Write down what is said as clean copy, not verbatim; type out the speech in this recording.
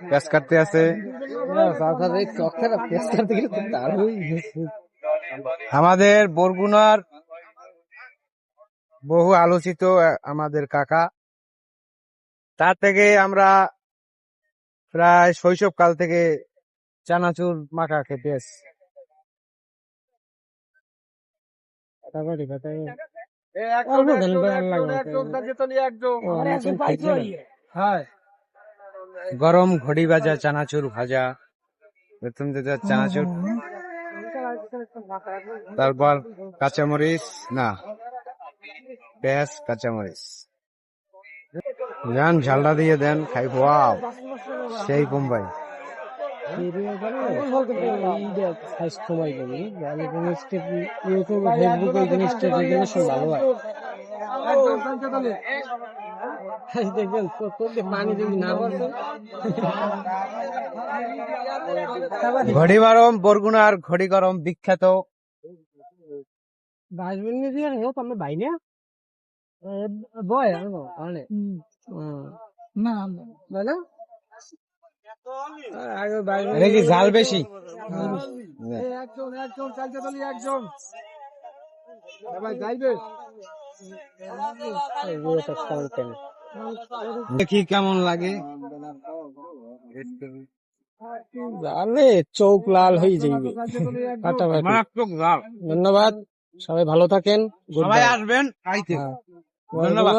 পেঁচ কাটতে আছে। আমাদের বরগুনার বহু আলোচিত আমাদের কাকা, তার থেকে আমরা প্রায় শৈশবকাল থেকে চানাচুর মাখা খেতে আসছি। গরম ঘড়ি ভাজা চানাচুর ভাজা, প্রথম যেটা চানাচুর, তারপর কাঁচামরিচ, না পেঁয়াজ কাঁচামরিচ দেন, ঝালটা দিয়ে দেন, খাই ওয়াও সেই বোম্বাই। ঘড়ি গরম, বরগুনার ঘড়ি গরম বিখ্যাত। এটা কি ঝাল বেশি? দেখি কেমন লাগে। জালে চোখ লাল হয়ে যাইবে। মারাত্মক ঝাল। ধন্যবাদ, সবাই ভালো থাকেন। সবাই আসবেন খাইতে। ধন্যবাদ।